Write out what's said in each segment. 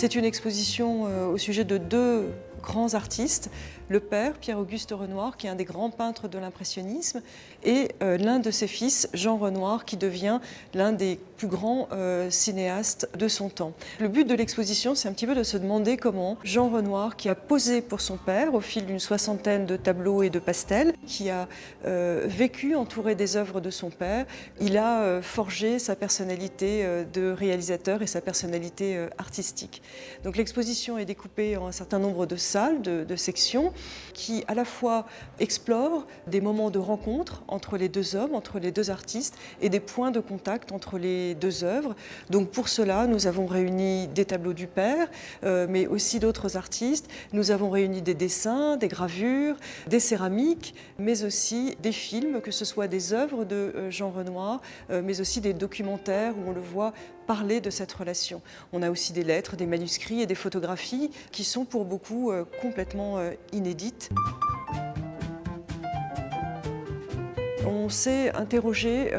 C'est une exposition au sujet de deux grands artistes, le père, Pierre-Auguste Renoir, qui est un des grands peintres de l'impressionnisme, et l'un de ses fils, Jean Renoir, qui devient l'un des plus grands cinéastes de son temps. Le but de l'exposition, c'est un petit peu de se demander comment Jean Renoir, qui a posé pour son père au fil d'une soixantaine de tableaux et de pastels, qui a vécu entouré des œuvres de son père, il a forgé sa personnalité de réalisateur et sa personnalité artistique. Donc l'exposition est découpée en un certain nombre de salles, de sections, qui à la fois explorent des moments de rencontre entre les deux hommes, entre les deux artistes, et des points de contact entre les deux œuvres. Donc pour cela, nous avons réuni des tableaux du père, mais aussi d'autres artistes. Nous avons réuni des dessins, des gravures, des céramiques, mais aussi des films, que ce soit des œuvres de Jean Renoir, mais aussi des documentaires où on le voit parler de cette relation. On a aussi des lettres, des manuscrits et des photographies qui sont pour beaucoup complètement inédites. On s'est interrogé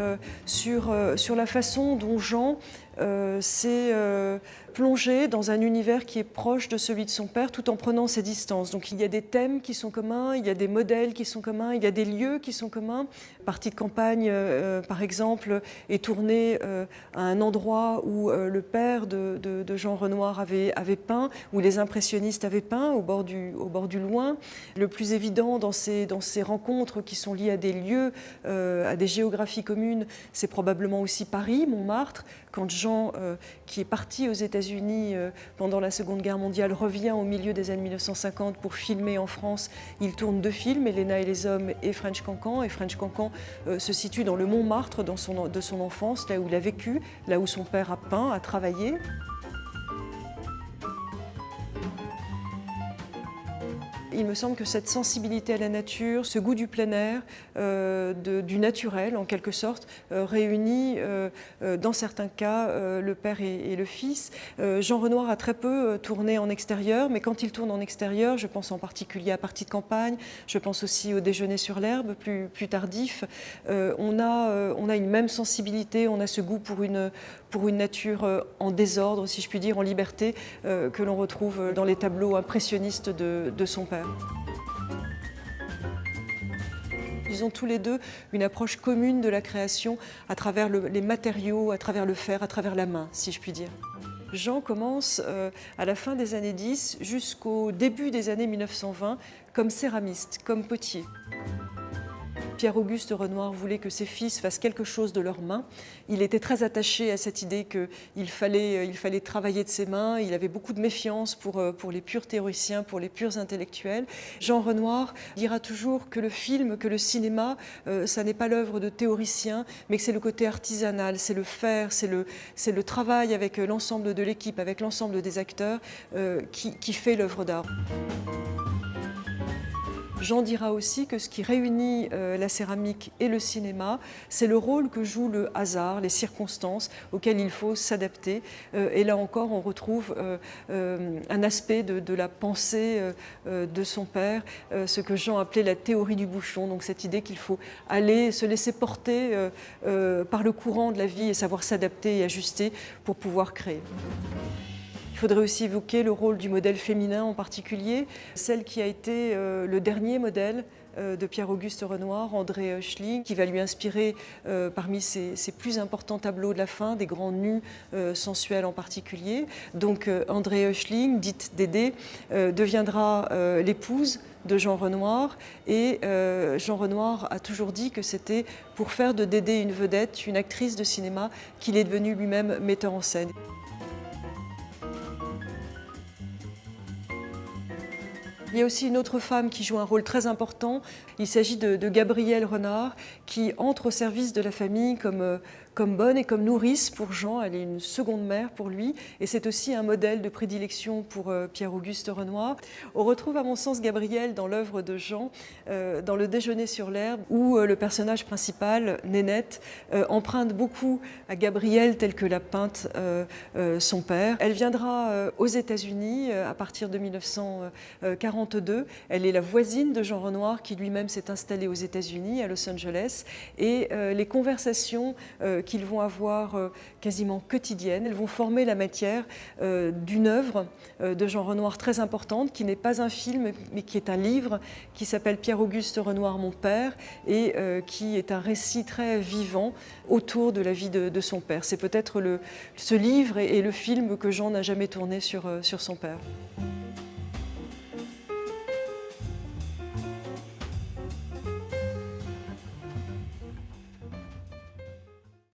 sur la façon dont Jean s'est plongé dans un univers qui est proche de celui de son père tout en prenant ses distances. Donc il y a des thèmes qui sont communs, il y a des modèles qui sont communs, il y a des lieux qui sont communs. Partie de campagne, par exemple, est tournée à un endroit où le père de Jean Renoir avait peint, où les impressionnistes avaient peint, au bord du Loing. Le plus évident dans ces rencontres qui sont liées à des lieux, à des géographies communes, c'est probablement aussi Paris, Montmartre. Quand Jean, qui est parti aux États-Unis pendant la Seconde Guerre mondiale, revient au milieu des années 1950 pour filmer en France, il tourne deux films, Elena et les hommes et French Cancan. Et French Cancan se situe dans le Montmartre de son enfance, là où il a vécu, là où son père a peint, a travaillé. Il me semble que cette sensibilité à la nature, ce goût du plein air, du naturel en quelque sorte, réunit dans certains cas le père et le fils. Jean Renoir a très peu tourné en extérieur, mais quand il tourne en extérieur, je pense en particulier à Partie de campagne, je pense aussi au Déjeuner sur l'herbe, plus tardif, on a une même sensibilité, on a ce goût pour une nature en désordre, si je puis dire, en liberté, que l'on retrouve dans les tableaux impressionnistes de son père. Ils ont tous les deux une approche commune de la création à travers les matériaux, à travers le fer, à travers la main, si je puis dire. Jean commence à la fin des années 10 jusqu'au début des années 1920 comme céramiste, comme potier. Pierre-Auguste Renoir voulait que ses fils fassent quelque chose de leurs mains. Il était très attaché à cette idée qu'il fallait travailler de ses mains. Il avait beaucoup de méfiance pour les purs théoriciens, pour les purs intellectuels. Jean Renoir dira toujours que le film, que le cinéma, ça n'est pas l'œuvre de théoriciens, mais que c'est le côté artisanal, c'est le faire, c'est le travail avec l'ensemble de l'équipe, avec l'ensemble des acteurs qui fait l'œuvre d'art. Jean dira aussi que ce qui réunit la céramique et le cinéma, c'est le rôle que joue le hasard, les circonstances auxquelles il faut s'adapter. Et là encore, on retrouve un aspect de la pensée de son père, ce que Jean appelait la théorie du bouchon, donc cette idée qu'il faut aller se laisser porter par le courant de la vie et savoir s'adapter et ajuster pour pouvoir créer. Il faudrait aussi évoquer le rôle du modèle féminin en particulier, celle qui a été le dernier modèle de Pierre-Auguste Renoir, André Oechsling, qui va lui inspirer parmi ses plus importants tableaux de la fin, des grands nus sensuels en particulier. Donc André Oechsling, dite Dédé, deviendra l'épouse de Jean Renoir et Jean Renoir a toujours dit que c'était pour faire de Dédé une vedette, une actrice de cinéma, qu'il est devenu lui-même metteur en scène. Il y a aussi une autre femme qui joue un rôle très important. Il s'agit de Gabrielle Renard, qui entre au service de la famille comme bonne et comme nourrice pour Jean. Elle est une seconde mère pour lui. Et c'est aussi un modèle de prédilection pour Pierre-Auguste Renoir. On retrouve à mon sens Gabrielle dans l'œuvre de Jean, dans Le Déjeuner sur l'herbe, où le personnage principal, Nénette, emprunte beaucoup à Gabrielle telle que l'a peinte son père. Elle viendra aux États-Unis à partir de 1942. Elle est la voisine de Jean Renoir qui lui-même s'est installé aux États-Unis, à Los Angeles. Et les conversations qu'ils vont avoir quasiment quotidiennes. Elles vont former la matière d'une œuvre de Jean Renoir très importante, qui n'est pas un film, mais qui est un livre, qui s'appelle Pierre-Auguste Renoir, mon père, et qui est un récit très vivant autour de la vie de son père. C'est peut-être ce livre et le film que Jean n'a jamais tourné sur son père.